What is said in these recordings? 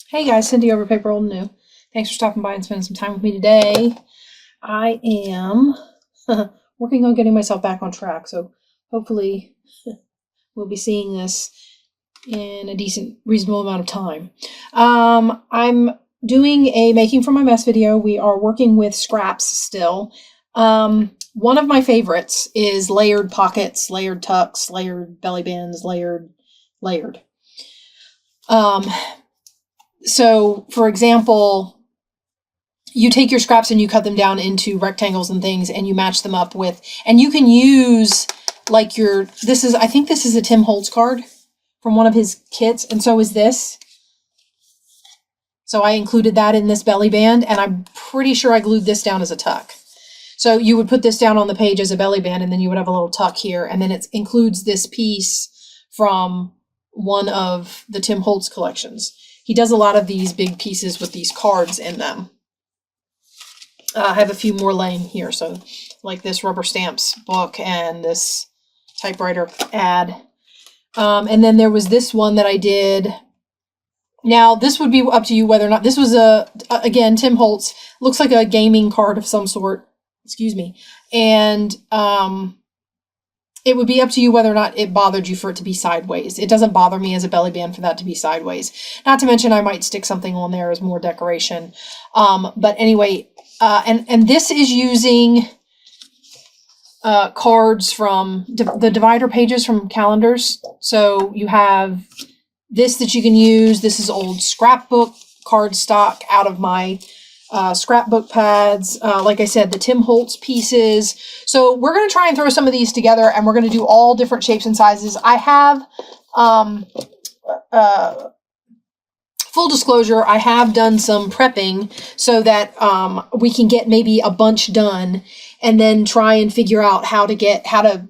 Hey guys, Cindy over paper.old.new. Thanks for stopping by and spending some time with me today. I am working on getting myself back on track, so hopefully we'll be seeing this in a decent, reasonable amount of time. I'm doing a making from my mess video. We are working with scraps still. One of my favorites is layered pockets, layered tucks, layered belly bands, layered. So, for example, you take your scraps and you cut them down into rectangles and things, and you match them up with, and you can use like I think this is a Tim Holtz card from one of his kits, and so is this. So I included that in this belly band, and I'm pretty sure I glued this down as a tuck. So you would put this down on the page as a belly band, and then you would have a little tuck here, and then it includes this piece from one of the Tim Holtz collections. He does a lot of these big pieces with these cards in them. I have a few more laying here, so like this rubber stamps book and this typewriter ad. And then there was this one that I did. Now, this would be up to you whether or not, this was again, Tim Holtz. Looks like a gaming card of some sort. Excuse me. And it would be up to you whether or not it bothered you for it to be sideways. It doesn't bother me as a belly band for that to be sideways. Not to mention I might stick something on there as more decoration. But anyway, and this is using cards from the divider pages from calendars. So you have this that you can use. This is old scrapbook cardstock out of my scrapbook pads, like I said, the Tim Holtz pieces. So we're going to try and throw some of these together, and we're going to do all different shapes and sizes. I have, full disclosure, I have done some prepping so that we can get maybe a bunch done and then try and figure out how to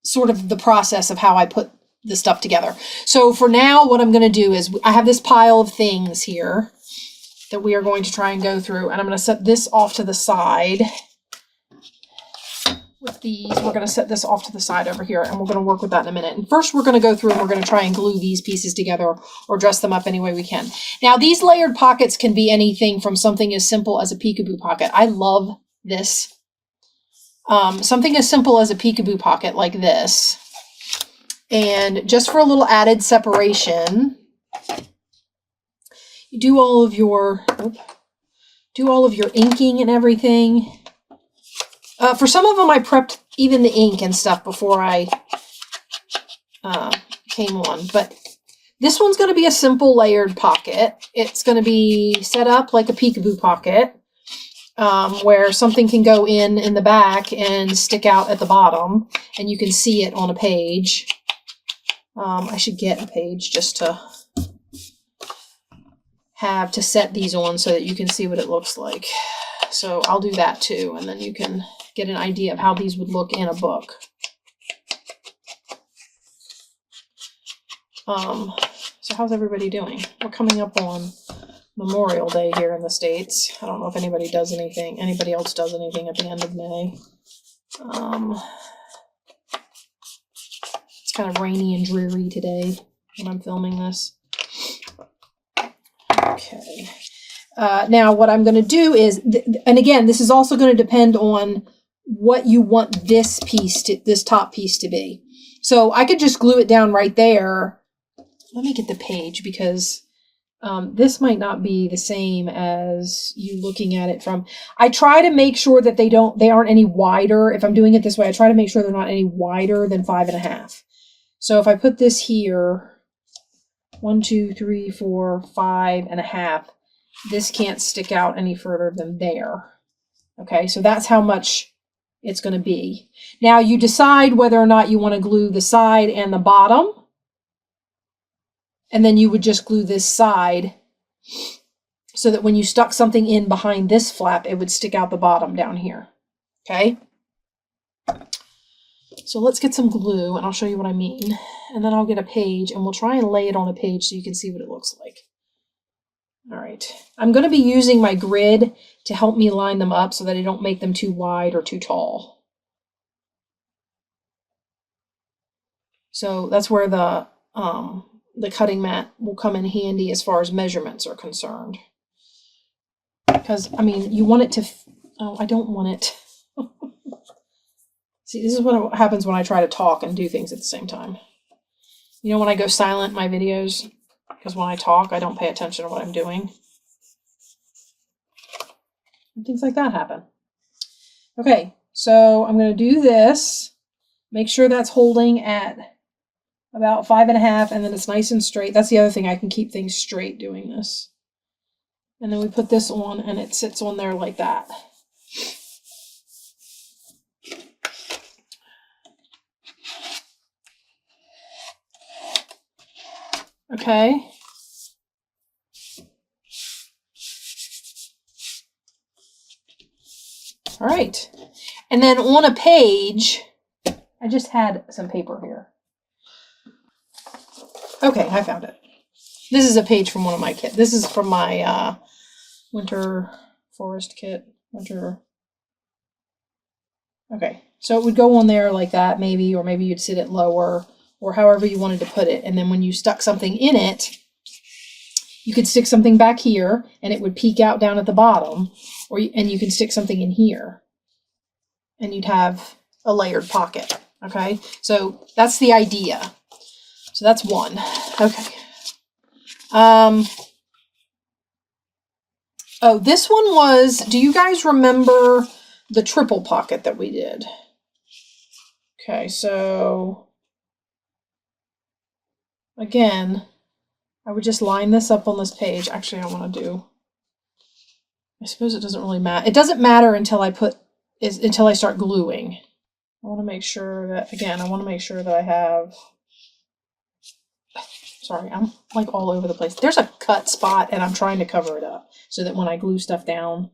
sort of the process of how I put the stuff together. So for now, what I'm going to do is I have this pile of things here that we are going to try and go through, and I'm going to set this off to the side. With these, we're going to set this off to the side over here, and we're going to work with that in a minute. And first, we're going to go through and we're going to try and glue these pieces together or dress them up any way we can. Now, these layered pockets can be anything from something as simple as a peekaboo pocket. I love this. Something as simple as a peekaboo pocket like this. And just for a little added separation, you do all of your inking and everything. For some of them, I prepped even the ink and stuff before I came on. But this one's going to be a simple layered pocket. It's going to be set up like a peekaboo pocket, where something can go in the back and stick out at the bottom, and you can see it on a page. I should get a page just to have to set these on so that you can see what it looks like. So I'll do that too, and then you can get an idea of how these would look in a book. So how's everybody doing? We're coming up on Memorial Day here in the States. I don't know if anybody else does anything at the end of May. It's kind of rainy and dreary today when I'm filming this. Okay. Now what I'm going to do is, and again, this is also going to depend on what you want this top piece to be. So I could just glue it down right there. Let me get the page because this might not be the same as you looking at it from. I try to make sure that they aren't any wider. If I'm doing it this way, I try to make sure they're not any wider than 5.5. So if I put this here, 1, 2, 3, 4, 5.5. This can't stick out any further than there. Okay, so that's how much it's going to be. Now you decide whether or not you want to glue the side and the bottom. And then you would just glue this side so that when you stuck something in behind this flap, it would stick out the bottom down here. Okay? So let's get some glue and I'll show you what I mean. And then I'll get a page and we'll try and lay it on a page so you can see what it looks like. All right, I'm going to be using my grid to help me line them up so that I don't make them too wide or too tall. So that's where the the cutting mat will come in handy as far as measurements are concerned. Because, I mean, you want it to, oh, I don't want it. See, this is what happens when I try to talk and do things at the same time. You know when I go silent in my videos? Because when I talk, I don't pay attention to what I'm doing. And things like that happen. Okay, so I'm going to do this. Make sure that's holding at about 5.5, and then it's nice and straight. That's the other thing. I can keep things straight doing this. And then we put this on, and it sits on there like that. Okay. All right. And then on a page, I just had some paper here. Okay, I found it. This is a page from one of my kits. This is from my winter forest kit. Okay, so it would go on there like that maybe, or maybe you'd sit it lower, or however you wanted to put it. And then when you stuck something in it, you could stick something back here and it would peek out down at the bottom, and you can stick something in here and you'd have a layered pocket. Okay, so that's the idea. So that's one. Okay. Oh, this one was, do you guys remember the triple pocket that we did? Okay, so again, I would just line this up on this page. Actually, I want to do, I suppose it doesn't really matter. It doesn't matter until I start gluing. I want to make sure that, again, I want to make sure that I have, sorry, I'm like all over the place. There's a cut spot and I'm trying to cover it up so that when I glue stuff down,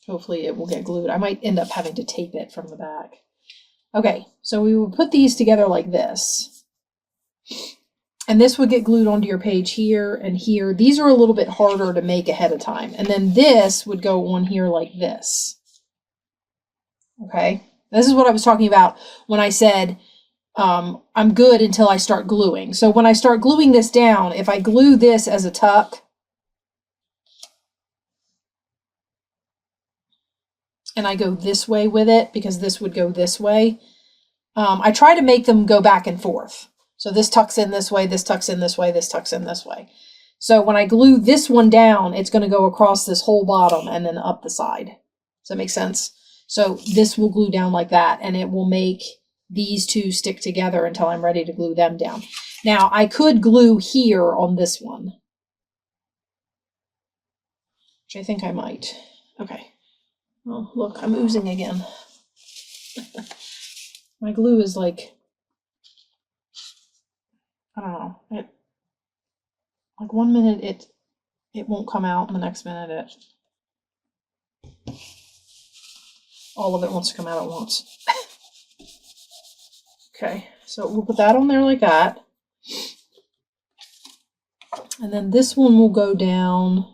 hopefully it will get glued. I might end up having to tape it from the back. Okay, so we will put these together like this. And this would get glued onto your page here and here. These are a little bit harder to make ahead of time. And then this would go on here like this. Okay, this is what I was talking about when I said I'm good until I start gluing. So when I start gluing this down, if I glue this as a tuck, and I go this way with it, because this would go this way, I try to make them go back and forth. So this tucks in this way, this tucks in this way, this tucks in this way. So when I glue this one down, it's going to go across this whole bottom and then up the side. Does that make sense? So this will glue down like that, and it will make these two stick together until I'm ready to glue them down. Now, I could glue here on this one, which I think I might. Okay. Oh, look, I'm oozing again. My glue is like, I don't know. Like 1 minute it won't come out, and the next minute all of it wants to come out at once. Okay, so we'll put that on there like that. And then this one will go down.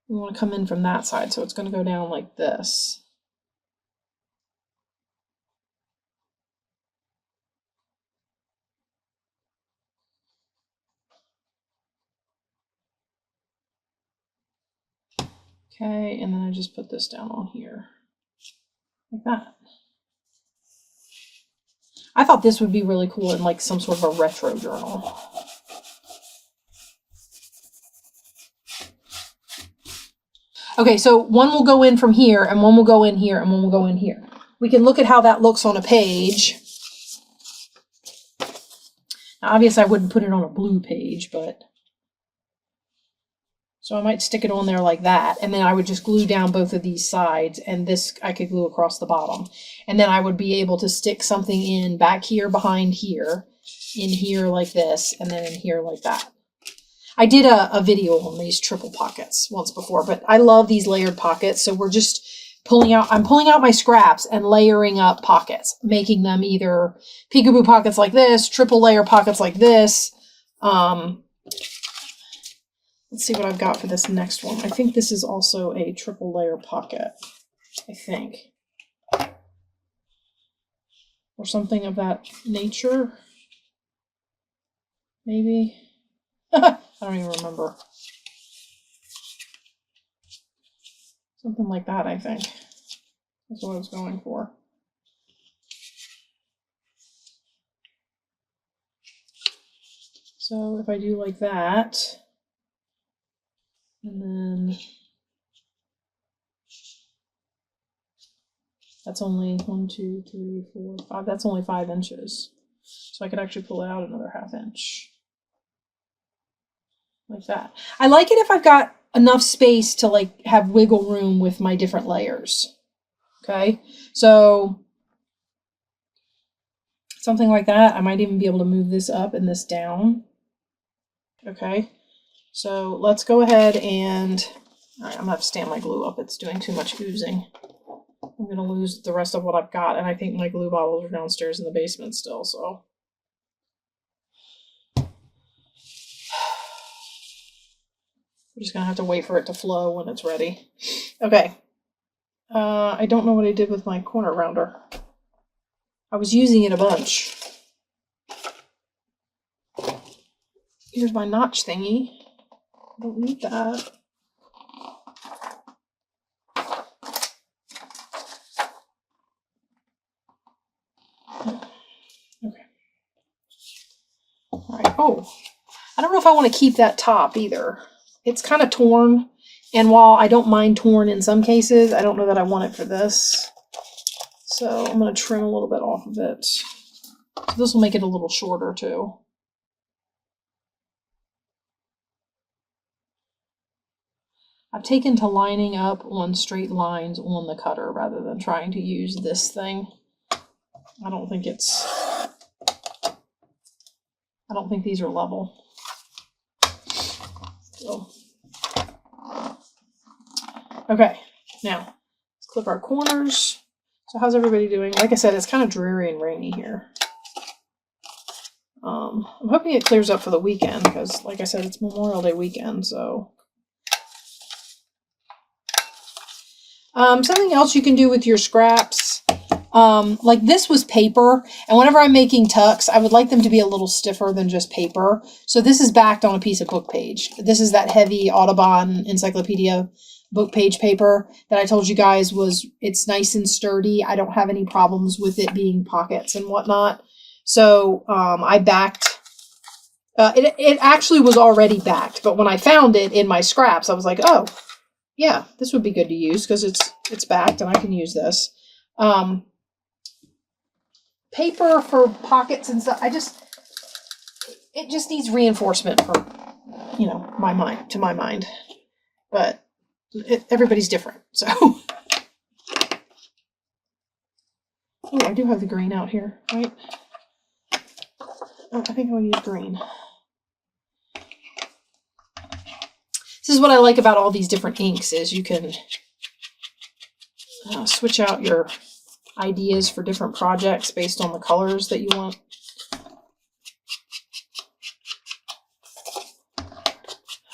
We want to come in from that side, so it's going to go down like this. Okay, and then I just put this down on here, like that. I thought this would be really cool in like some sort of a retro journal. Okay, so one will go in from here, and one will go in here, and one will go in here. We can look at how that looks on a page. Now, obviously, I wouldn't put it on a blue page, but... So I might stick it on there like that, and then I would just glue down both of these sides, and this I could glue across the bottom. And then I would be able to stick something in back here behind here, in here like this, and then in here like that. I did a video on these triple pockets once before, but I love these layered pockets, so we're just I'm pulling out my scraps and layering up pockets, making them either peekaboo pockets like this, triple layer pockets like this. Let's see what I've got for this next one. I think this is also a triple layer pocket, I think. Or something of that nature. maybe. I don't even remember. Something like that, I think. That's what I was going for. So if I do like that, and then that's only 1, 2, 3, 4, 5. That's only 5 inches. So I could actually pull it out another 1/2 inch. Like that. I like it if I've got enough space to like have wiggle room with my different layers. Okay, so something like that. I might even be able to move this up and this down. Okay, so let's go ahead and, all right, I'm gonna have to stand my glue up. It's doing too much oozing. I'm gonna lose the rest of what I've got, and I think my glue bottles are downstairs in the basement still, so. We're just gonna have to wait for it to flow when it's ready. Okay, I don't know what I did with my corner rounder. I was using it a bunch. Here's my notch thingy. I don't need that. Okay. All right. Oh, I don't know if I want to keep that top either. It's kind of torn, and while I don't mind torn in some cases, I don't know that I want it for this. So I'm going to trim a little bit off of it. So this will make it a little shorter too. I've taken to lining up on straight lines on the cutter rather than trying to use this thing. I don't think these are level. So, okay, now let's clip our corners. So how's everybody doing? Like I said, it's kind of dreary and rainy here. I'm hoping it clears up for the weekend because, like I said, it's Memorial Day weekend, so. Something else you can do with your scraps, like this was paper, and whenever I'm making tucks, I would like them to be a little stiffer than just paper. So this is backed on a piece of book page. This is that heavy Audubon Encyclopedia book page paper that I told you guys it's nice and sturdy. I don't have any problems with it being pockets and whatnot. So I backed, it actually was already backed, but when I found it in my scraps, I was like, oh, yeah, this would be good to use because it's backed and I can use this. Paper for pockets and stuff, it just needs reinforcement from, my mind. But everybody's different, so. Oh, I do have the green out here, right? Oh, I think I'll use green. This is what I like about all these different inks is you can switch out your ideas for different projects based on the colors that you want.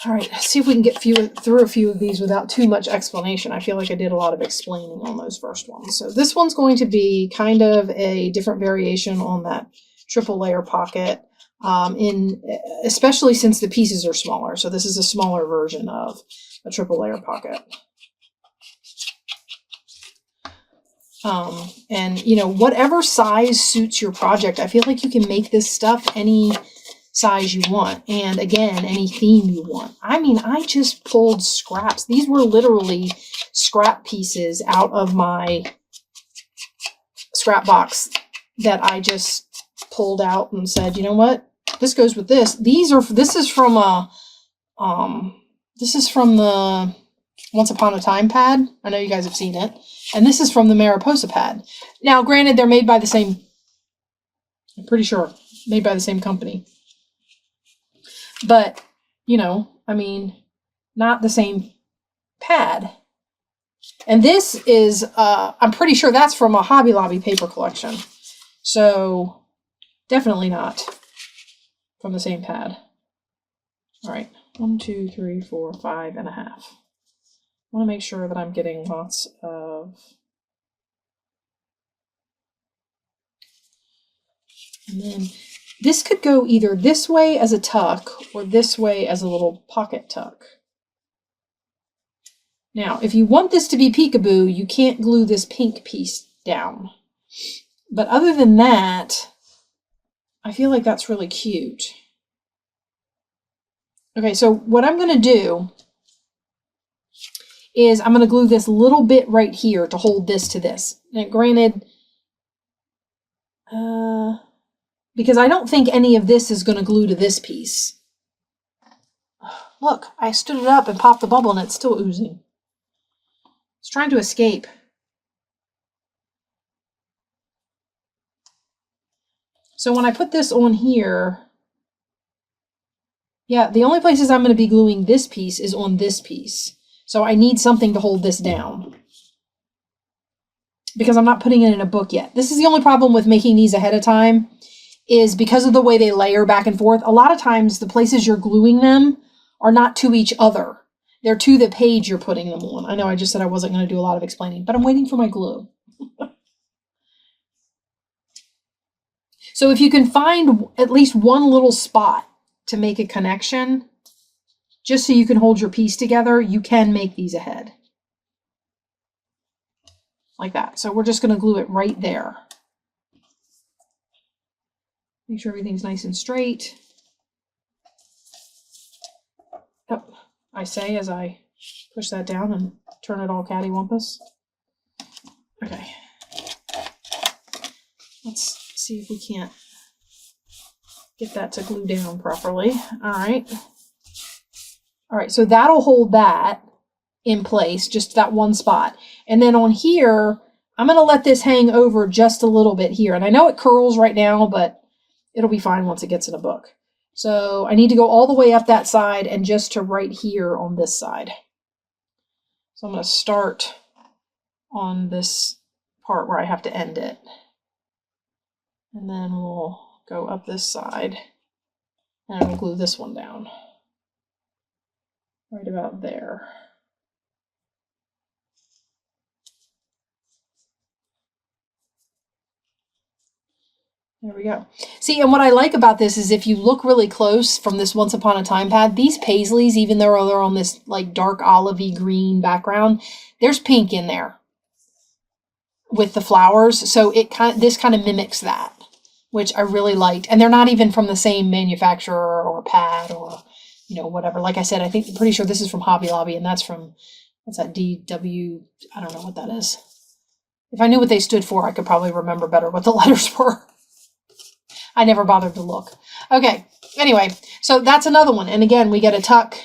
All right, let's see if we can get through a few of these without too much explanation. I feel like I did a lot of explaining on those first ones. So this one's going to be kind of a different variation on that triple layer pocket, especially since the pieces are smaller. So this is a smaller version of a triple layer pocket. And whatever size suits your project, I feel like you can make this stuff any size you want, and again, any theme you want. I mean, I just pulled scraps. These were literally scrap pieces out of my scrap box that I just pulled out and said, you know what, this goes with this. This is from the Once Upon a Time pad. I know you guys have seen it. And this is from the Mariposa pad. Now, granted, they're made by the same, I'm pretty sure, made by the same company. But, I mean, not the same pad. And this is, I'm pretty sure that's from a Hobby Lobby paper collection. So, definitely not from the same pad. All right, 1, 2, 3, 4, 5.5. I want to make sure that I'm getting lots of, and then This could go either this way as a tuck or this way as a little pocket tuck. Now, if you want this to be peekaboo, you can't glue this pink piece down. But other than that, I feel like that's really cute. Okay, so what I'm going to do is I'm going to glue this little bit right here to hold this to this. Now, granted, because I don't think any of this is going to glue to this piece. Look, I stood it up and popped the bubble and it's still oozing. It's trying to escape. So when I put this on here, yeah, the only places I'm going to be gluing this piece is on this piece. So I need something to hold this down, because I'm not putting it in a book yet. This is the only problem with making these ahead of time, is because of the way they layer back and forth. A lot of times the places you're gluing them are not to each other. They're to the page you're putting them on. I know I just said I wasn't going to do a lot of explaining, but I'm waiting for my glue. So if you can find at least one little spot to make a connection, just so you can hold your piece together, you can make these ahead. Like that. So we're just going to glue it right there. Make sure everything's nice and straight. Oh, I say as I push that down and turn it all cattywampus. Okay. Let's see if we can't get that to glue down properly. All right. All right, so that'll hold that in place, just that one spot. And then on here, I'm going to let this hang over just a little bit here. And I know it curls right now, but it'll be fine once it gets in a book. So I need to go all the way up that side and just to right here on this side. So I'm going to start on this part where I have to end it. And then we'll go up this side and we'll glue this one down. Right about there. There we go. See, and what I like about this is if you look really close from this Once Upon a Time pad, these paisleys, even though they're on this like dark olivey green background, there's pink in there with the flowers. So this kind of mimics that, which I really liked. And they're not even from the same manufacturer or pad or, you know, whatever. Like I said, I'm pretty sure this is from Hobby Lobby, and that's from, what's that, DW? I don't know what that is. If I knew what they stood for, I could probably remember better what the letters were. I never bothered to look. Okay, anyway, so that's another one. And again, we get a tuck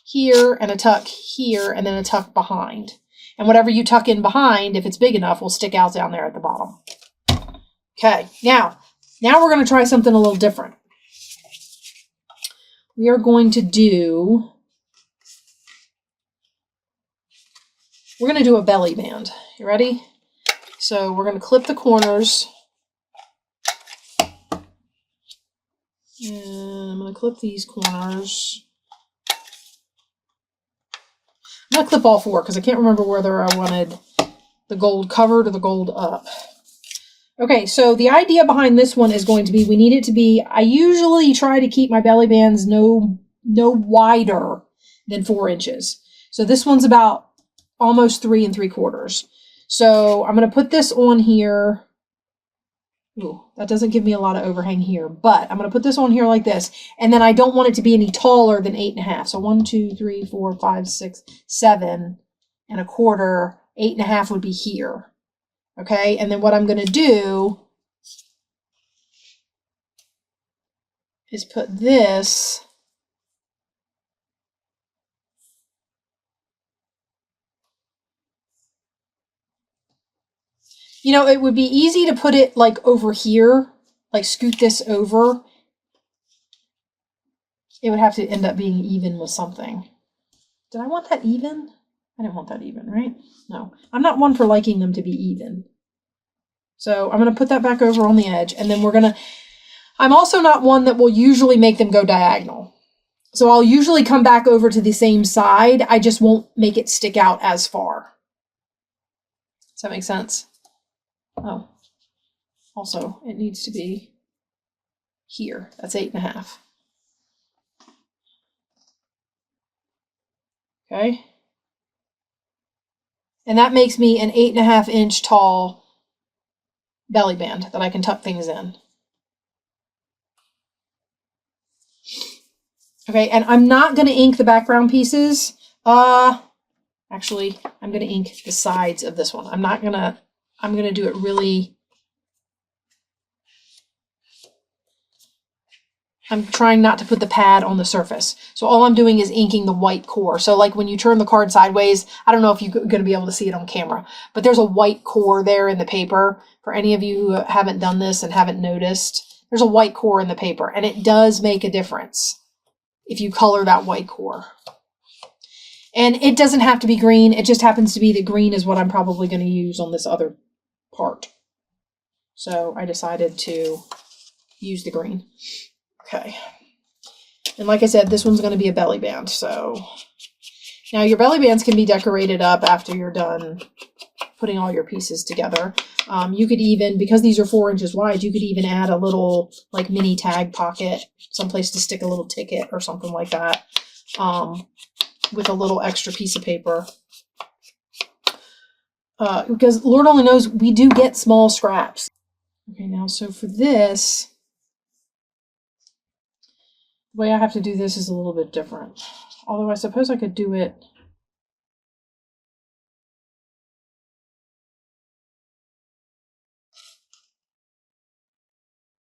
here and a tuck here and then a tuck behind. And whatever you tuck in behind, if it's big enough, will stick out down there at the bottom. Okay, now we're going to try something a little different. We are going to do, a belly band. You ready? So we're going to clip the corners. And I'm going to clip these corners. I'm going to clip all four because I can't remember whether I wanted the gold covered or the gold up. Okay, so the idea behind this one is going to be, we need it to be, I usually try to keep my belly bands no wider than 4 inches. So this one's about almost 3 3/4. So I'm going to put this on here. Ooh, that doesn't give me a lot of overhang here, but I'm going to put this on here like this. And then I don't want it to be any taller than 8 1/2. So 1, 2, 3, 4, 5, 6, 7 1/4. 8 1/2 would be here. Okay, and then what I'm going to do is put this you know, it would be easy to put it like over here, like scoot this over. It would have to end up being even with something. Did I want that even? I didn't want that even, right? No, I'm not one for liking them to be even. So I'm going to put that back over on the edge, and then I'm also not one that will usually make them go diagonal. So I'll usually come back over to the same side. I just won't make it stick out as far. Does that make sense? Oh, also it needs to be here. That's 8.5. Okay. And that makes me an 8.5 inch tall belly band that I can tuck things in. Okay, and I'm not going to ink the background pieces. Actually, I'm going to ink the sides of this one. I'm going to do it really, I'm trying not to put the pad on the surface. So all I'm doing is inking the white core. So like when you turn the card sideways, I don't know if you're going to be able to see it on camera, but there's a white core there in the paper. For any of you who haven't done this and haven't noticed, there's a white core in the paper, and it does make a difference if you color that white core. And it doesn't have to be green. It just happens to be that green is what I'm probably going to use on this other part. So I decided to use the green. Okay. And like I said, this one's going to be a belly band. So now your belly bands can be decorated up after you're done putting all your pieces together. You could even, because these are 4 inches wide, you could even add a little like mini tag pocket, someplace to stick a little ticket or something like that, with a little extra piece of paper. Because Lord only knows we do get small scraps. Okay, now so for this, the way I have to do this is a little bit different. Although I suppose I could do it.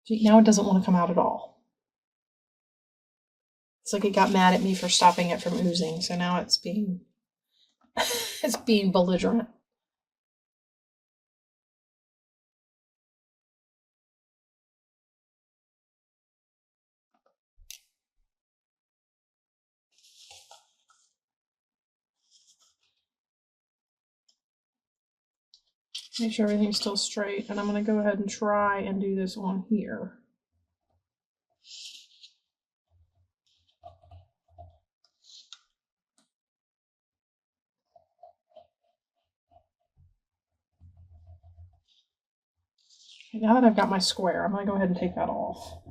See, now it doesn't want to come out at all. It's like it got mad at me for stopping it from oozing, so now it's being it's being belligerent. Make sure everything's still straight, and I'm going to go ahead and try and do this on here. Okay, now that I've got my square, I'm going to go ahead and take that off.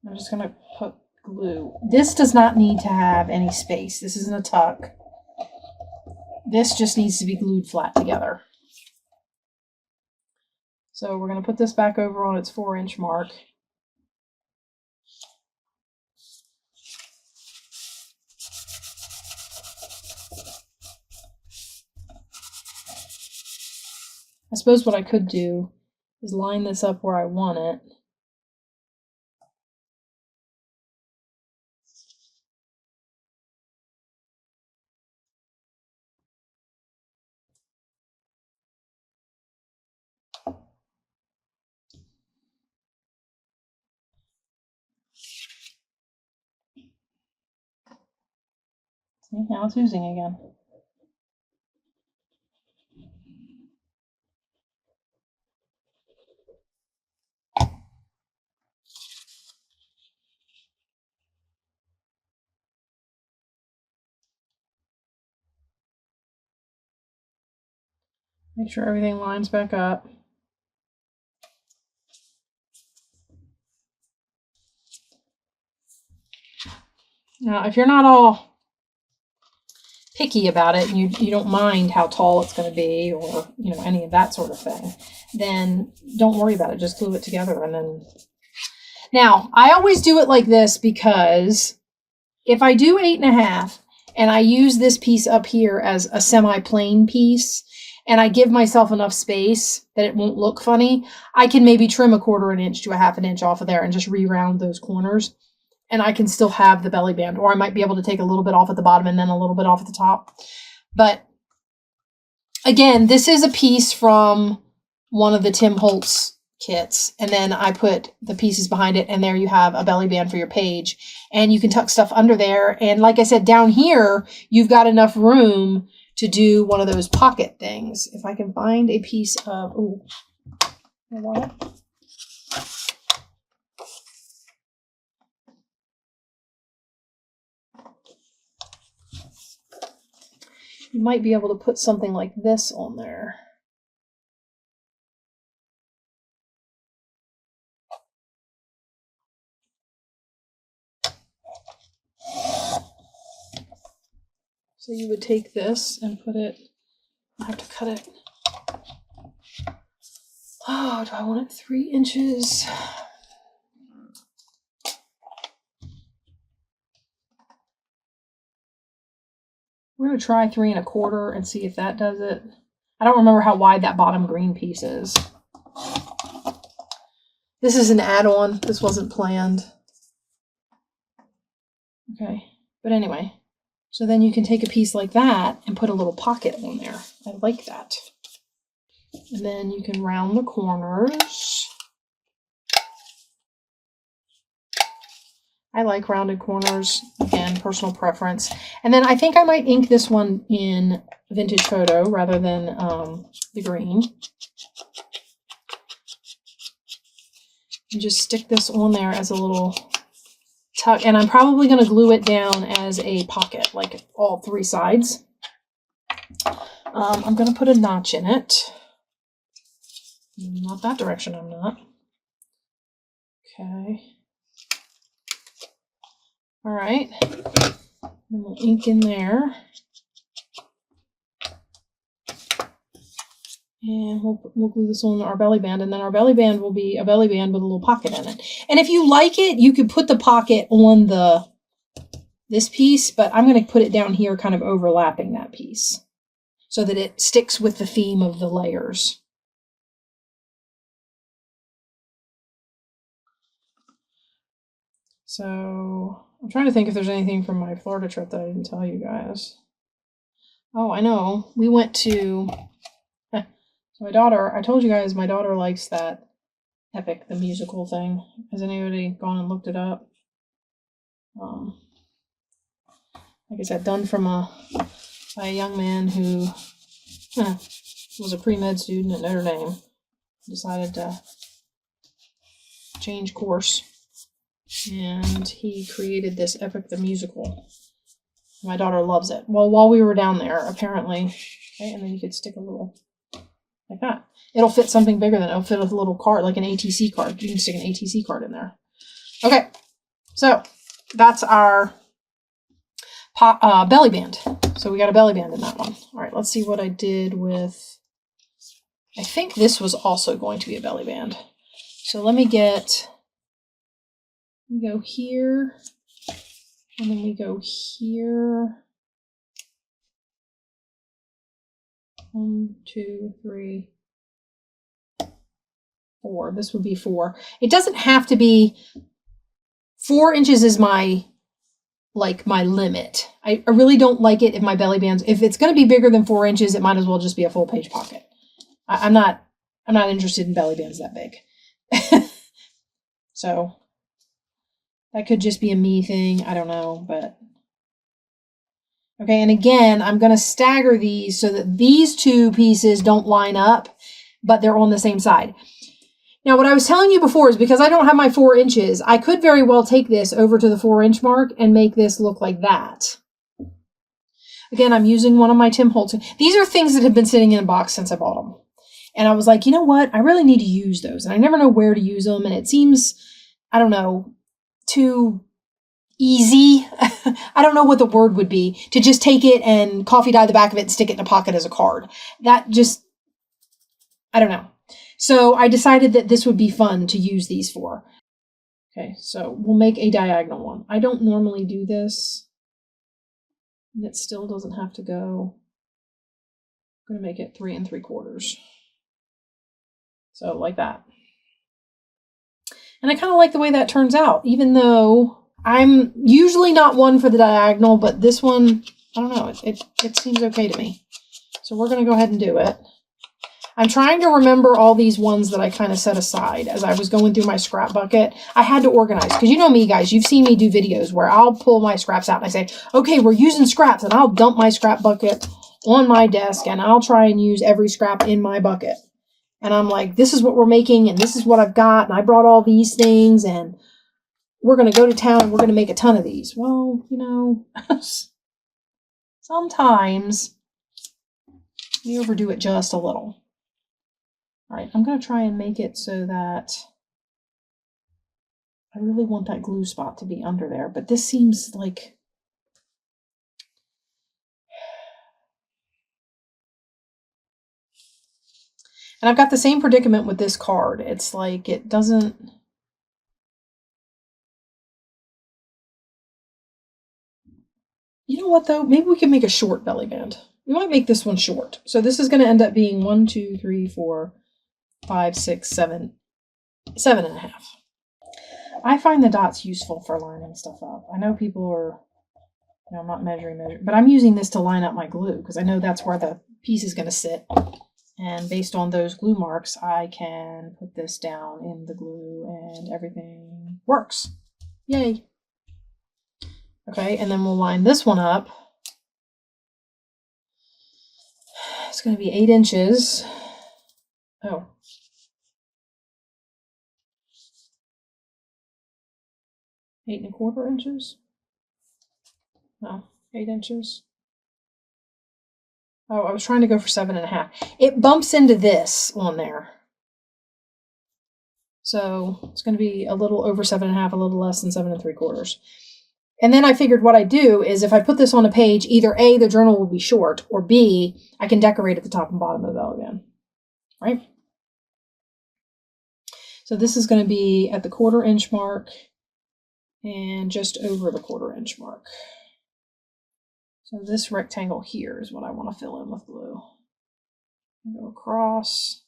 I'm just going to put glue. This does not need to have any space. This isn't a tuck. This just needs to be glued flat together. So we're going to put this back over on its 4 inch mark. I suppose what I could do is line this up where I want it. See, now it's oozing again. Make sure everything lines back up. Now, if you're not all picky about it and you don't mind how tall it's going to be, or any of that sort of thing, then don't worry about it. Just glue it together. And then now I always do it like this, because if I do 8.5 and I use this piece up here as a semi-plain piece, and I give myself enough space that it won't look funny, I can maybe trim 1/4 inch to 1/2 inch off of there and just re-round those corners, and I can still have the belly band. Or I might be able to take a little bit off at the bottom and then a little bit off at the top. But again, this is a piece from one of the Tim Holtz kits, and then I put the pieces behind it, and there you have a belly band for your page, and you can tuck stuff under there. And like I said, down here you've got enough room to do one of those pocket things. If I can find a piece of, ooh, what? You might be able to put something like this on there. So you would take this and put it, I have to cut it. Oh, do I want it 3 inches? We're going to try 3 1/4 and see if that does it. I don't remember how wide that bottom green piece is. This is an add-on. This wasn't planned. Okay, but anyway. So then you can take a piece like that and put a little pocket on there. I like that. And then you can round the corners. I like rounded corners. Again, personal preference. And then I think I might ink this one in Vintage Photo rather than the green. And just stick this on there as a little tuck. And I'm probably going to glue it down as a pocket, like all 3 sides. I'm going to put a notch in it. Not that direction, I'm not. Okay. All right. And we'll ink in there. And we'll glue this on our belly band, and then our belly band will be a belly band with a little pocket in it. And if you like it, you could put the pocket on this piece, but I'm going to put it down here kind of overlapping that piece so that it sticks with the theme of the layers. So I'm trying to think if there's anything from my Florida trip that I didn't tell you guys. Oh, I know. We went to... So my daughter, I told you guys my daughter likes that Epic, the musical thing. Has anybody gone and looked it up? Like I said, done from by a young man who was a pre-med student at Notre Dame. Decided to change course. And he created this Epic, the musical. My daughter loves it. Well, while we were down there, apparently, okay, and then you could stick a little, like that. It'll fit something bigger than it'll fit a little card, like an ATC card. You can stick an ATC card in there. Okay, so that's our belly band. So we got a belly band in that one. All right, let's see what I did with, I think this was also going to be a belly band. So let me get, we go here, and then we go here. 1, 2, 3, 4. This would be 4. It doesn't have to be 4 inches is my limit. I really don't like it if my belly bands, if it's going to be bigger than 4 inches, it might as well just be a full page pocket. I'm not interested in belly bands that big. So that could just be a me thing. I don't know, but okay. And again, I'm going to stagger these so that these 2 pieces don't line up, but they're on the same side. Now, what I was telling you before is because I don't have my 4 inches, I could very well take this over to the 4-inch mark and make this look like that. Again, I'm using one of my Tim Holtz. These are things that have been sitting in a box since I bought them. And I was like, you know what? I really need to use those. And I never know where to use them. And it seems, I don't know, too easy. I don't know what the word would be, to just take it and coffee dye the back of it and stick it in a pocket as a card. That just, I don't know. So I decided that this would be fun to use these for. Okay, so we'll make a diagonal one. I don't normally do this. And it still doesn't have to go. I'm going to make it 3 3/4. So like that. And I kind of like the way that turns out, even though I'm usually not one for the diagonal, but this one, I don't know, it seems okay to me. So we're going to go ahead and do it. I'm trying to remember all these ones that I kind of set aside as I was going through my scrap bucket. I had to organize, because you know me, guys, you've seen me do videos where I'll pull my scraps out and I say, okay, we're using scraps, and I'll dump my scrap bucket on my desk and I'll try and use every scrap in my bucket. And I'm like, this is what we're making and this is what I've got, and I brought all these things and we're going to go to town and we're going to make a ton of these. Well, you know, sometimes we overdo it just a little. All right, I'm going to try and make it so that I really want that glue spot to be under there, but this seems like, And I've got the same predicament with this card. It's like it doesn't... You know what, though? Maybe we can make a short belly band. We might make this one short. So this is going to end up being 1, 2, 3, 4, 5, 6, 7, 7.5. I find the dots useful for lining stuff up. I know people are, you know, I'm not measuring, but I'm using this to line up my glue because I know that's where the piece is going to sit. And based on those glue marks, I can put this down in the glue and everything works. Yay. Okay, and then we'll line this one up. It's going to be 8 inches. Oh. Eight and a quarter inches? No, 8 inches. Oh, I was trying to go for 7.5. It bumps into this on there. So it's going to be a little over 7.5, a little less than 7 3/4. And then I figured what I do is if I put this on a page, either A, the journal will be short, or B, I can decorate at the top and bottom of the Bellyban. Right? So this is going to be at the 1/4 inch mark and just over the 1/4 inch mark. So this rectangle here is what I want to fill in with glue. Go across.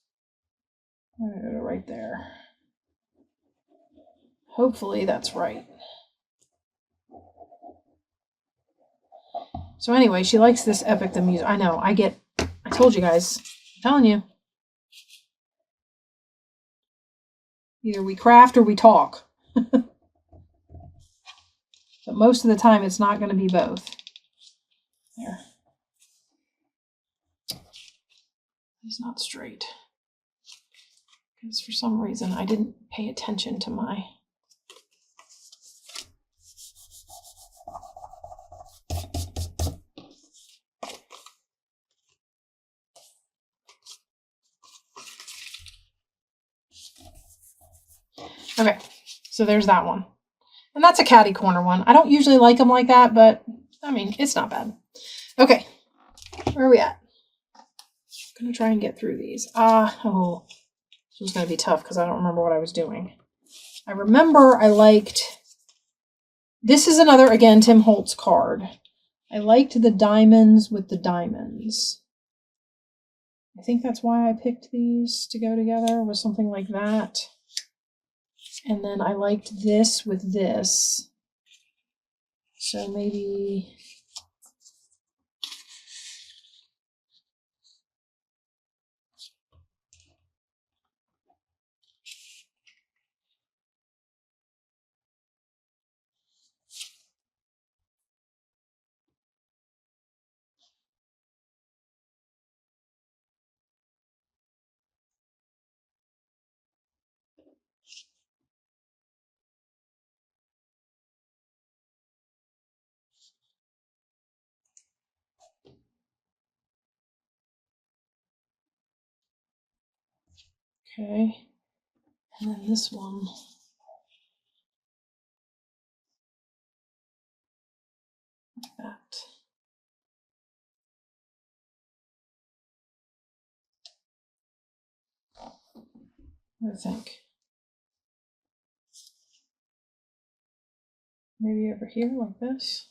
I'm going to go right there. Hopefully that's right. So anyway, she likes this Epic the Music. I know, I told you guys, I'm telling you. Either we craft or we talk. But most of the time it's not going to be both. There. It's not straight. Because for some reason I didn't pay attention to my... Okay, so there's that one. And that's a catty corner one. I don't usually like them like that, but I mean, it's not bad. Okay, where are we at? I'm going to try and get through these. Oh, this was going to be tough because I don't remember what I was doing. I remember I liked... This is another, again, Tim Holtz card. I liked the diamonds with the diamonds. I think that's why I picked these to go together, was something like that. And then I liked this with this. So maybe... Okay. And then this one. Like that. What do you think? Maybe over here like this.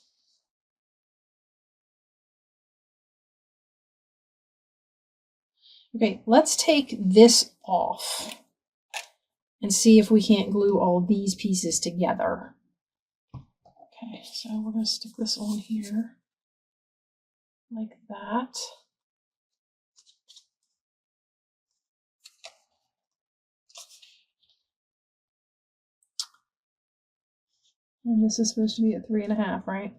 Okay, let's take this off and see if we can't glue all these pieces together. Okay, so we're going to stick this on here like that. And this is supposed to be at 3.5, right?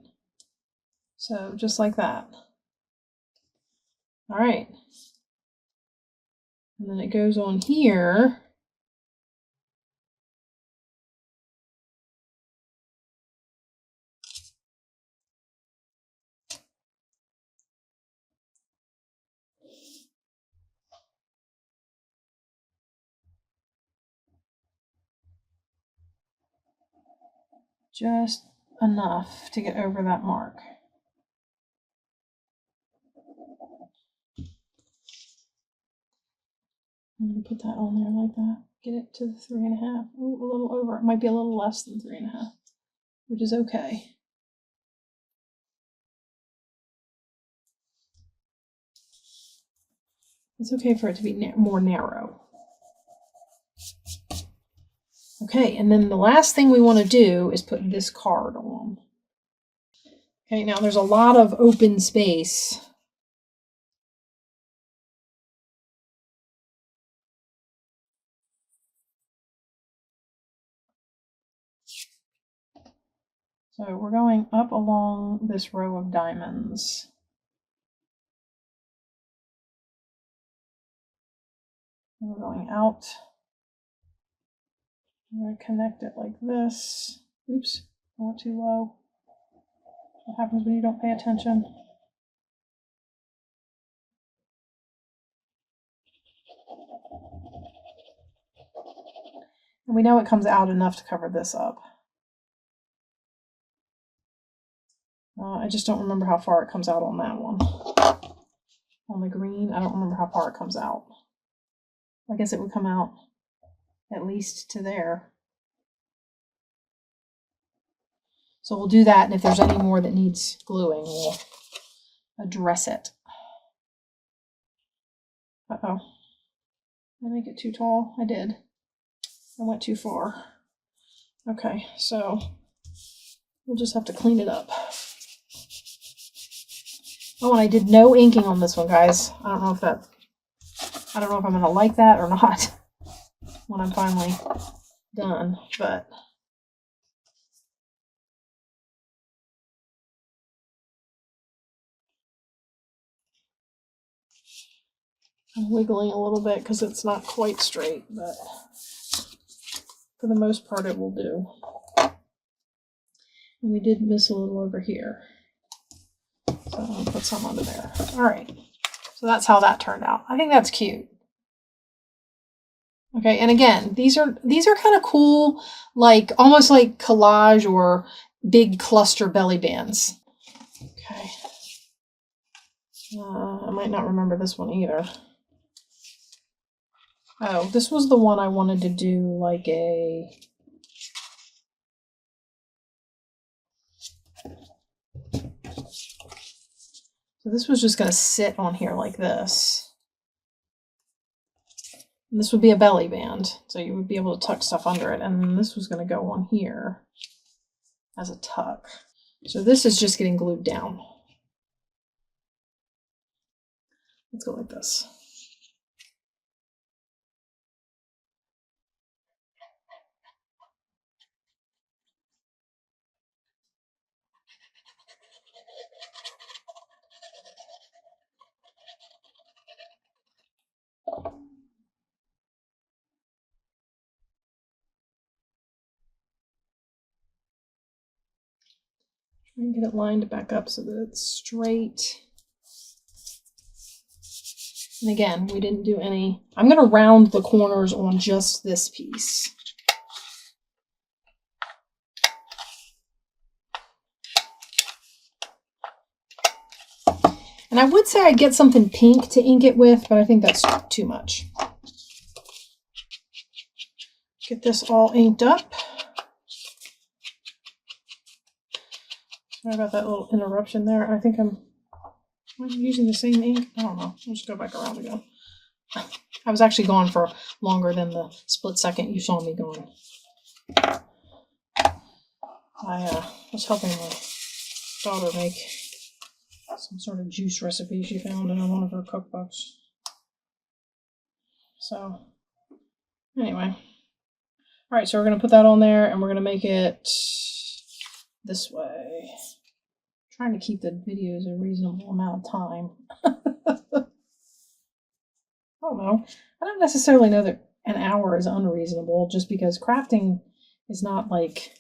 So just like that. All right. And then it goes on here. Just enough to get over that mark. I'm going to put that on there like that. Get it to 3.5. Oh, a little over. It might be a little less than 3.5, which is okay. It's okay for it to be more narrow. Okay, and then the last thing we want to do is put this card on. Okay, now there's a lot of open space. So we're going up along this row of diamonds. And we're going out. I'm going to connect it like this. Oops, I went too low. What happens when you don't pay attention? And we know it comes out enough to cover this up. I just don't remember how far it comes out on that one. On the green, I don't remember how far it comes out. I guess it would come out at least to there. So we'll do that, and if there's any more that needs gluing, we'll address it. Uh-oh. Did I make it too tall? I did. I went too far. Okay, so we'll just have to clean it up. Oh, and I did no inking on this one, guys. I don't know if I'm gonna like that or not when I'm finally done, but I'm wiggling a little bit because it's not quite straight, but for the most part it will do. And we did miss a little over here. So I'm going to put some under there. All right. So that's how that turned out. I think that's cute. Okay, and again, these are kind of cool, like almost like collage or big cluster belly bands. Okay. I might not remember this one either. Oh, this was the one I wanted to do like a... So this was just going to sit on here like this. And this would be a belly band, so you would be able to tuck stuff under it. And this was going to go on here as a tuck. So this is just getting glued down. Let's go like this. Try and get it lined back up so that it's straight. And again, we didn't do any... I'm going to round the corners on just this piece. And I would say I'd get something pink to ink it with, but I think that's too much. Get this all inked up. Sorry about that little interruption there. I think I'm using the same ink. I don't know. I'll just go back around again. I was actually gone for longer than the split second you saw me going. I was helping my daughter make some sort of juice recipe she found in one of her cookbooks. So, anyway. All right, so we're going to put that on there, and we're going to make it this way. I'm trying to keep the videos a reasonable amount of time. I don't know. I don't necessarily know that an hour is unreasonable, just because crafting is not like...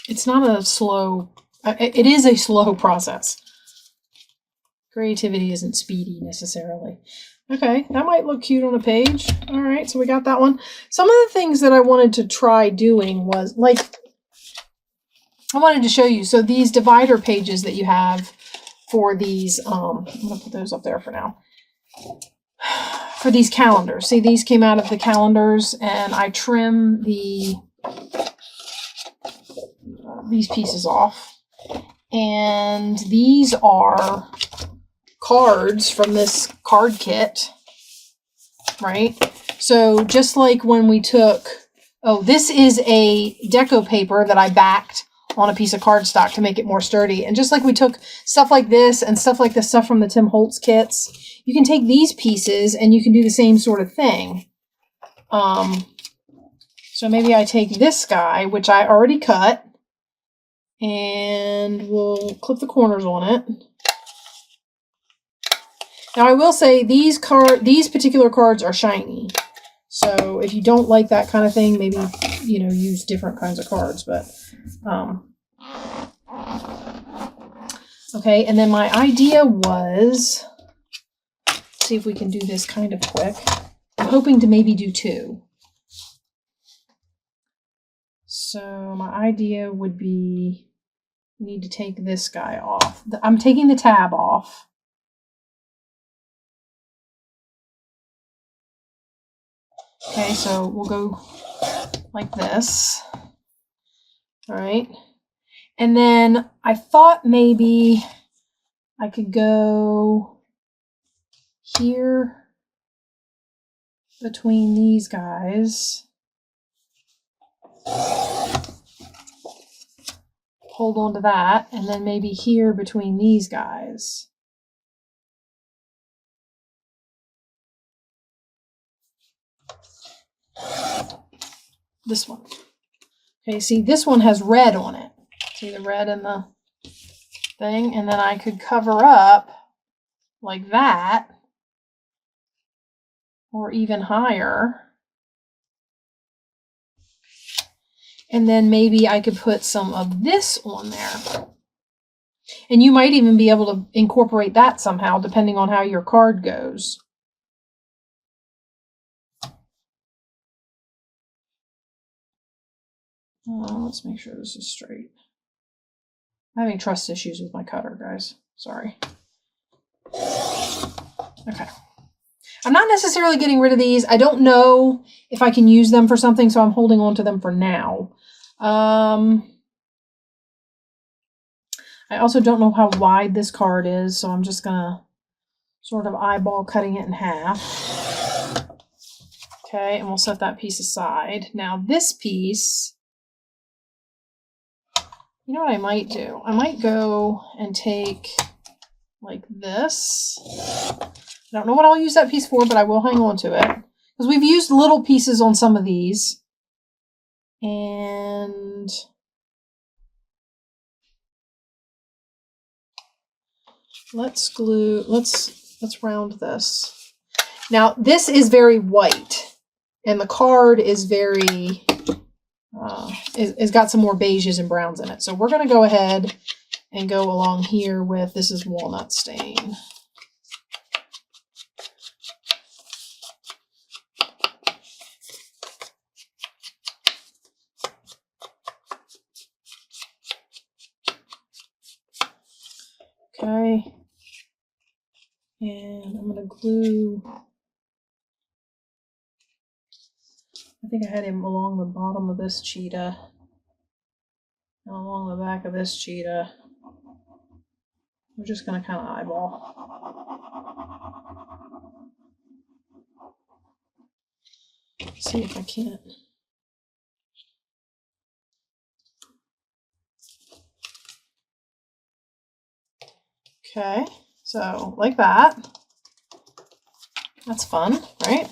It's not a slow... It is a slow process. Creativity isn't speedy necessarily. Okay, that might look cute on a page. All right, so we got that one. Some of the things that I wanted to try doing was, like, I wanted to show you. So these divider pages that you have for these, I'm going to put those up there for now. for these calendars. See, these came out of the calendars, and I trim these pieces off. And these are cards from this card kit, right? So just like when we took, oh, this is a deco paper that I backed on a piece of cardstock to make it more sturdy. And just like we took stuff like this and stuff like the stuff from the Tim Holtz kits, you can take these pieces and you can do the same sort of thing. So maybe I take this guy, which I already cut, and we'll clip the corners on it. Now I will say these particular cards are shiny. So if you don't like that kind of thing, maybe, use different kinds of cards, but, okay. And then my idea was, let's see if we can do this kind of quick. I'm hoping to maybe do 2. So my idea would be, we need to take this guy off. I'm taking the tab off. Okay, so we'll go like this. All right. And then I thought maybe I could go here between these guys. Hold on to that, and then maybe here between these guys. This one. Okay, see, this one has red on it. See the red in the thing? And then I could cover up like that, or even higher. And then maybe I could put some of this on there. And you might even be able to incorporate that somehow, depending on how your card goes. Let's make sure this is straight. I'm having trust issues with my cutter, guys. Sorry. Okay. I'm not necessarily getting rid of these. I don't know if I can use them for something, so I'm holding on to them for now. I also don't know how wide this card is, so I'm just gonna sort of eyeball cutting it in half. Okay, and we'll set that piece aside. Now this piece, you know what I might do? I might go and take like this. I don't know what I'll use that piece for, but I will hang on to it. Because we've used little pieces on some of these. And let's round this. Now this is very white, and the card is very it's got some more beiges and browns in it. So we're going to go ahead and go along here with, this is walnut stain. Okay, and I'm going to glue, I think I had him along the bottom of this cheetah and along the back of this cheetah. We're just going to kind of eyeball. See if I can't. Okay, so like that. That's fun, right?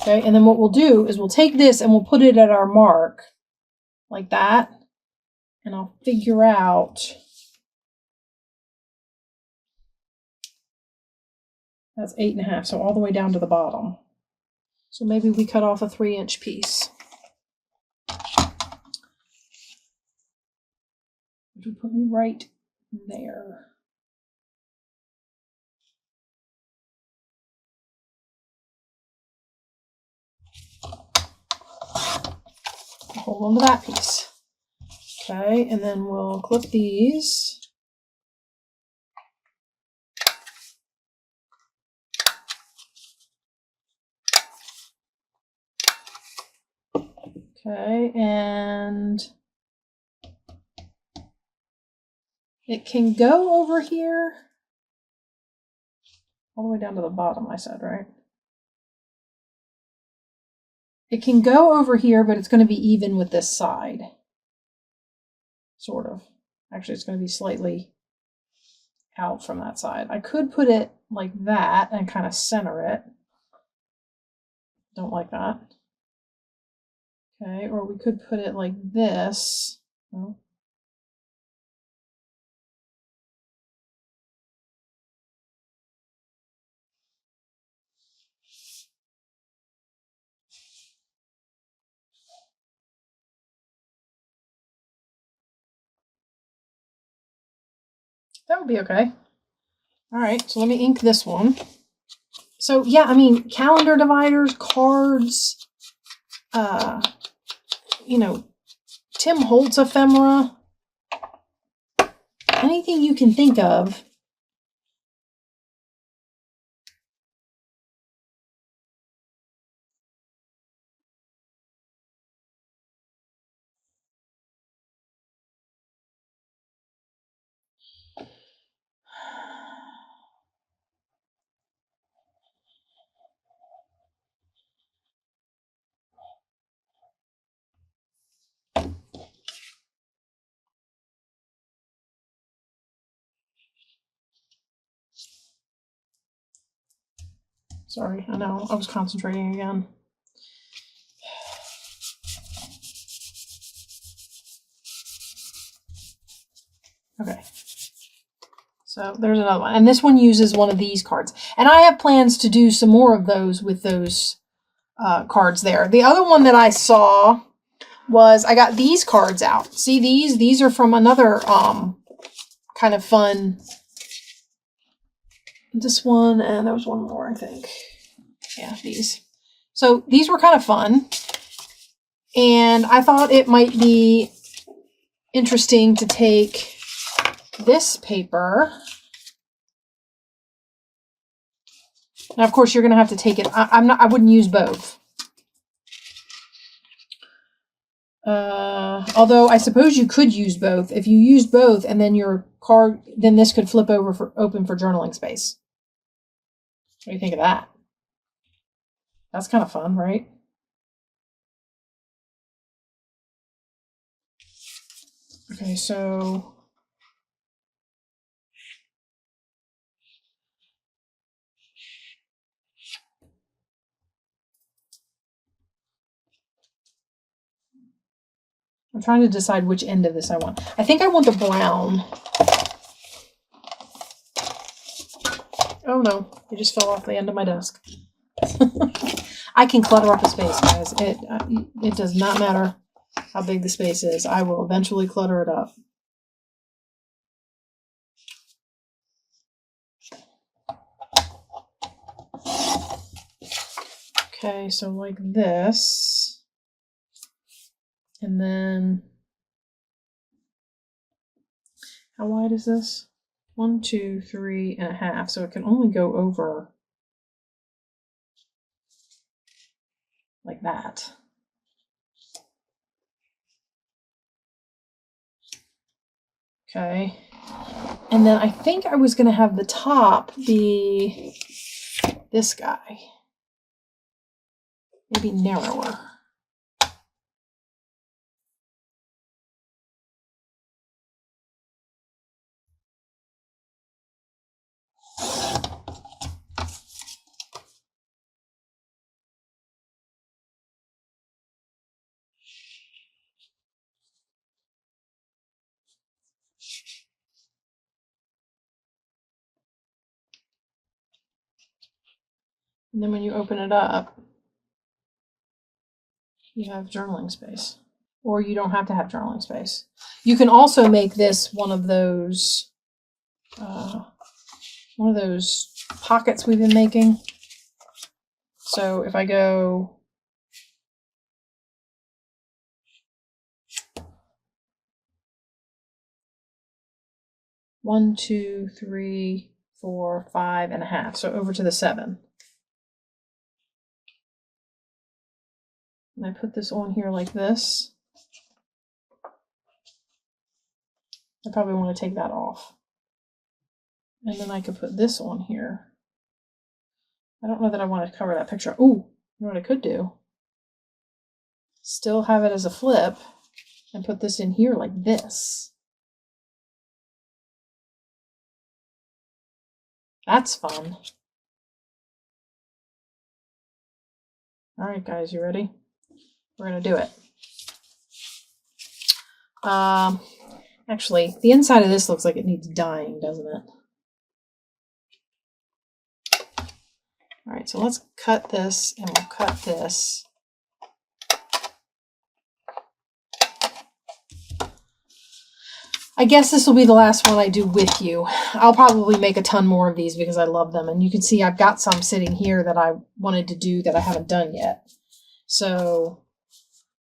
Okay, and then what we'll do is we'll take this and we'll put it at our mark like that. And I'll figure out, that's 8.5, so all the way down to the bottom. So maybe we cut off a 3-inch piece. Which would put me right there. Hold on to that piece. Okay, and then we'll clip these. Okay, and it can go over here all the way down to the bottom, I said, right? It can go over here, but it's going to be even with this side. Sort of. Actually, it's going to be slightly out from that side. I could put it like that and kind of center it. Don't like that. Okay, or we could put it like this. Oh. That would be okay. All right, so let me ink this one. So yeah, I mean, calendar dividers, cards, you know, Tim Holtz ephemera, anything you can think of. Sorry, I know, I was concentrating again. Okay. So there's another one. And this one uses one of these cards. And I have plans to do some more of those with those cards there. The other one that I saw was I got these cards out. See these? These are from another kind of fun. This one, and there was one more, I think. Yeah, these. So these were kind of fun. And I thought it might be interesting to take this paper. Now, of course, you're going to have to take it. I wouldn't use both. Although I suppose you could use both. If you use both and then your card, then this could flip over for open for journaling space. What do you think of that? That's kind of fun, right? Okay, so I'm trying to decide which end of this I want. I think I want the brown. Oh no, it just fell off the end of my desk. I can clutter up a space, guys. It does not matter how big the space is. I will eventually clutter it up. Okay, so like this. And then, how wide is this? 1, 2, 3.5. So it can only go over like that. Okay. And then I think I was going to have the top be this guy. Maybe narrower. And then when you open it up, you have journaling space. Or you don't have to have journaling space. You can also make this one of those pockets we've been making. So if I go one, 2, 3, 4, 5.5, so over to the 7. And I put this on here like this. I probably want to take that off. And then I could put this on here. I don't know that I want to cover that picture. Ooh, you know what I could do? Still have it as a flip and put this in here like this. That's fun. All right, guys, you ready? We're going to do it. Actually, the inside of this looks like it needs dyeing, doesn't it? All right, so let's cut this, and we'll cut this. I guess this will be the last one I do with you. I'll probably make a ton more of these because I love them. And you can see I've got some sitting here that I wanted to do that I haven't done yet. So,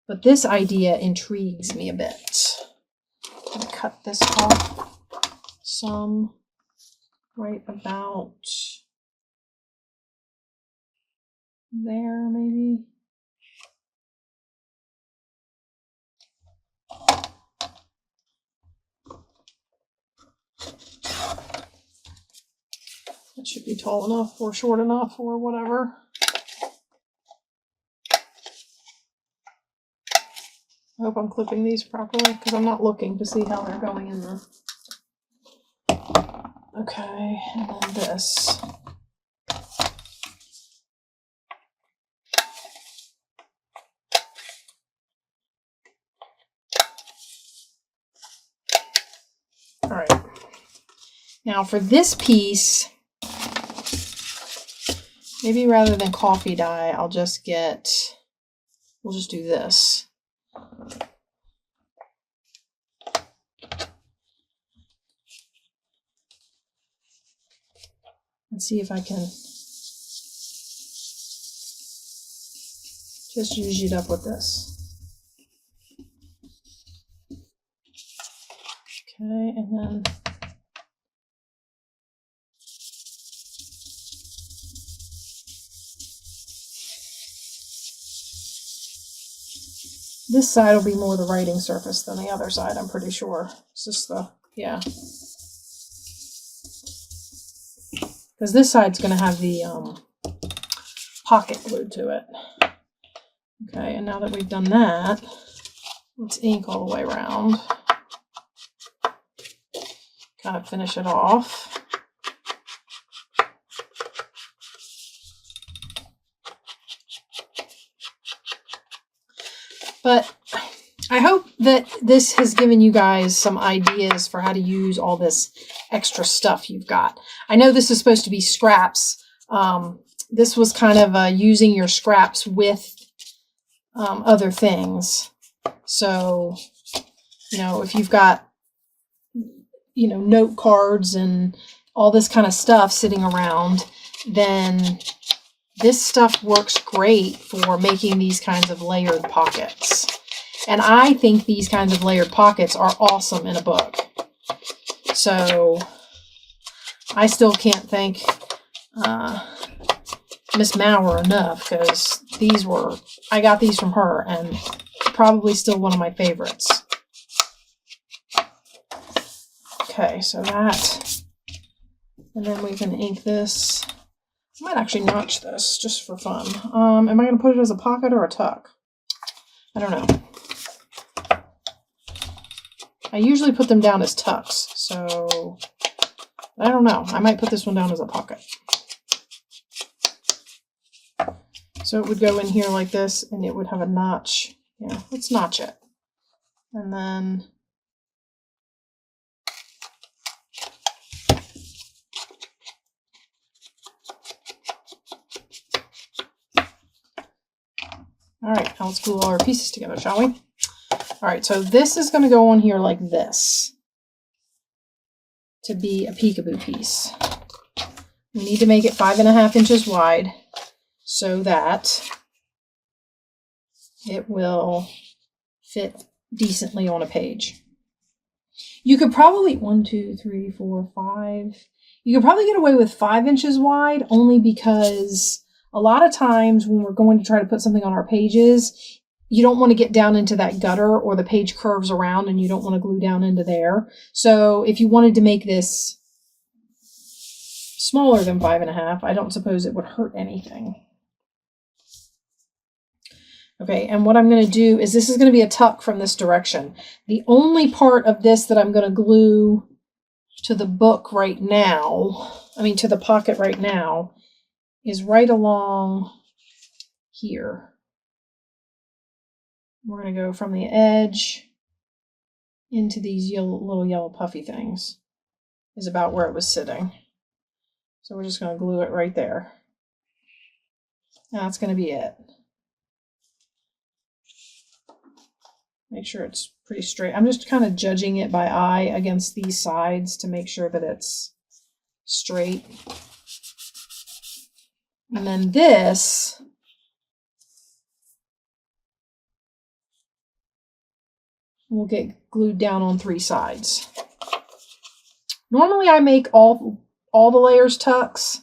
but this idea intrigues me a bit. I'm going to cut this off some right about there, maybe. That should be tall enough or short enough or whatever. I hope I'm clipping these properly because I'm not looking to see how they're going in the... Okay, and then this. All right. Now for this piece, maybe rather than coffee dye, I'll just get, we'll just do this. And see if I can just zhuzh it up with this. Okay, and then this side will be more the writing surface than the other side, I'm pretty sure. It's just the, yeah. Because this side's going to have the pocket glued to it. Okay, and now that we've done that, let's ink all the way around. Kind of finish it off. But I hope that this has given you guys some ideas for how to use all this extra stuff you've got. I know this is supposed to be scraps. This was kind of using your scraps with other things. So, you know, if you've got, you know, note cards and all this kind of stuff sitting around, then this stuff works great for making these kinds of layered pockets. And I think these kinds of layered pockets are awesome in a book. So I still can't thank Miss Mower enough, because these were, I got these from her and probably still one of my favorites. Okay, so that, and then we can ink this. I might actually notch this just for fun. Am I going to put it as a pocket or a tuck? I don't know. I usually put them down as tucks, so I don't know. I might put this one down as a pocket. So it would go in here like this, and it would have a notch. Yeah, let's notch it. And then all right, now let's glue all our pieces together, shall we? All right, so this is going to go on here like this to be a peekaboo piece. We need to make it 5.5 inches wide so that it will fit decently on a page. You could probably, 1, 2, 3, 4, 5. You could probably get away with 5 inches wide, only because a lot of times when we're going to try to put something on our pages, you don't want to get down into that gutter, or the page curves around and you don't want to glue down into there. So if you wanted to make this smaller than 5.5, I don't suppose it would hurt anything. Okay, and what I'm going to do is, this is going to be a tuck from this direction. The only part of this that I'm going to glue to the book right now, to the pocket right now, is right along here. We're going to go from the edge into these little yellow puffy things, is about where it was sitting. So we're just going to glue it right there. That's going to be it. Make sure it's pretty straight. I'm just kind of judging it by eye against these sides to make sure that it's straight. And then this will get glued down on 3 sides. Normally I make all the layers tucks,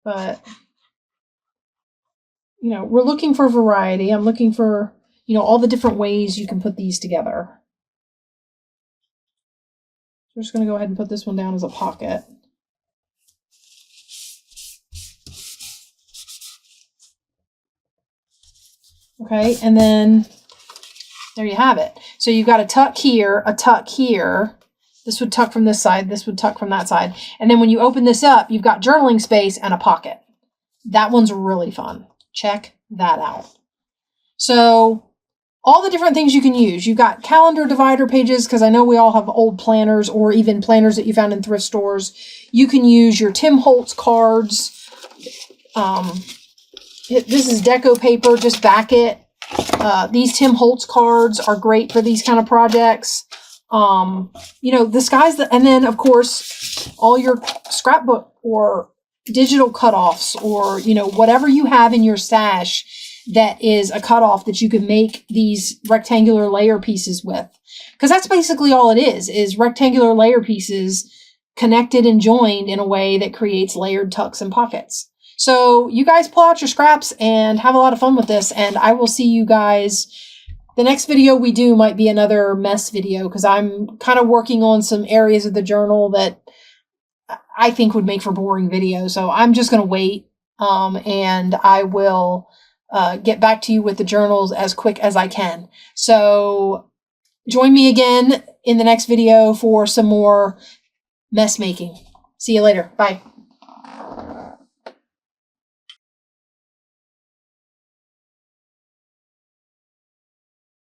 but we're looking for variety. I'm looking for all the different ways you can put these together. So we're just going to go ahead and put this one down as a pocket. Okay, and then there you have it. So you've got a tuck here, a tuck here. This would tuck from this side, this would tuck from that side. And then when you open this up, you've got journaling space and a pocket. That one's really fun. Check that out. So all the different things you can use. You've got calendar divider pages, because I know we all have old planners or even planners that you found in thrift stores. You can use your Tim Holtz cards. This is deco paper, just back it. These Tim Holtz cards are great for these kind of projects. The sky's the, and then of course, all your scrapbook or digital cutoffs, or, whatever you have in your stash that is a cutoff that you can make these rectangular layer pieces with. Because that's basically all it is rectangular layer pieces connected and joined in a way that creates layered tucks and pockets. So you guys pull out your scraps and have a lot of fun with this, and I will see you guys. The next video we do might be another mess video, because I'm kind of working on some areas of the journal that I think would make for boring videos. So I'm just going to wait, and I will get back to you with the journals as quick as I can. So join me again in the next video for some more mess making. See you later. Bye.